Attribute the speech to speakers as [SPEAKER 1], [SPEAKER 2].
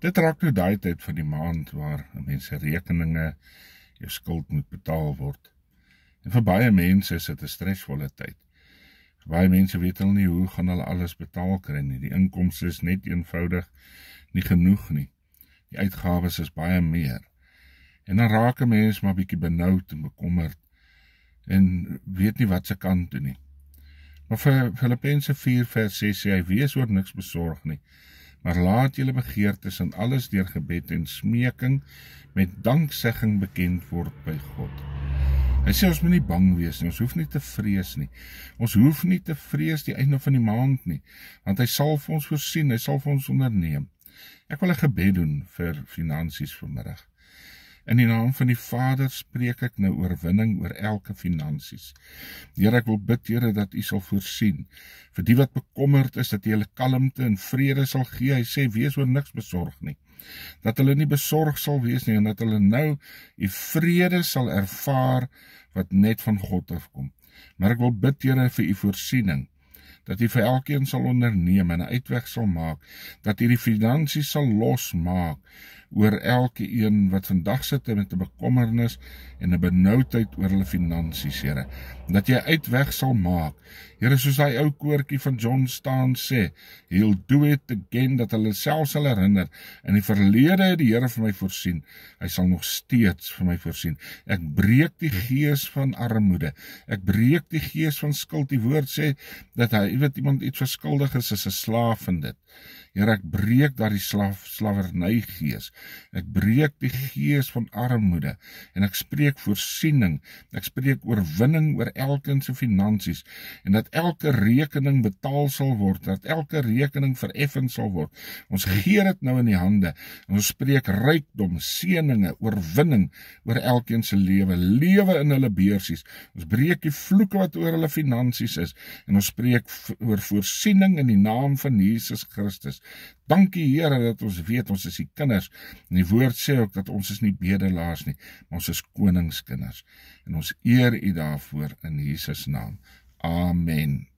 [SPEAKER 1] Dit raak nou daai tyd van die maand waar mense rekeninge, jou skuld moet betaal word. En vir baie mense is dit 'n stresvolle tyd. Vir baie mense weet hulle nie hoe gaan hulle alles betaal kry nie. Die inkomste is net eenvoudig nie genoeg nie. Die uitgawes is baie meer. En dan raak 'n mens maar bietjie benoud en bekommerd en weet nie wat se kant toe nie. Maar vir Filippense 4 vers 6 sê hy, wees oor niks besorg nie, maar laat julle begeertes in alles deur gebed en smeking met danksegging bekend word by God. Hy sê ons moet nie bang wees nie, ons hoef nie te vrees nie. Ons hoef nie te vrees die einde van die maand nie, want hy sal vir ons voorsien, hy sal vir ons onderneem. Ek wil 'n gebed doen vir finansies vanmiddag. In die naam van die Vader spreek ek nou oorwinning oor elke finansies. Here, ek wil bid, Here, dat U sal voorsien. Vir die wat bekommerd is, dat U hulle kalmte en vrede sal gee. Hy sê, wees oor niks besorg nie. Dat hulle nie besorg sal wees nie, en dat hulle nou U vrede sal ervaar, wat net van God afkom. Maar ek wil bid, Here, vir U voorsiening, dat U vir elkeen sal onderneem en 'n uitweg sal maak, dat U die finansies sal losmaak oor elke een wat vandag sit met 'n bekommernis en 'n benoudheid oor hulle finansies, Here. Dat Jy uitweg sal maak. Here, soos daai ou koortjie van John Staan sê, He'll do it again, dat hulle self sal herinner. In die verlede het die Here vir my voorsien. Hy sal nog steeds vir my voorsien. Ek breek die gees van armoede. Ek breek die gees van skuld. Die woord sê dat iemand iets verskuldig is 'n slaaf in dit. Here, ek breek daardie slawerny gees. Ek breek die gees van armoede en ek spreek voorsiening. Ek spreek oorwinning oor elkeen se finansies en dat elke rekening betaal sal word, dat elke rekening vereffen sal word. Ons gee dit nou in die hande en ons spreek rykdom, seëninge, oorwinning oor elkeen se lewe in hulle beursies. Ons breek die vloeke wat oor hulle finansies is en ons spreek oor voorsiening in die naam van Jesus Christus. Dankie Here dat ons weet ons is die kinders. En die woord sê ook dat ons is nie bedelaars nie, maar ons is koningskinders. En ons eer U daarvoor in Jesus naam. Amen.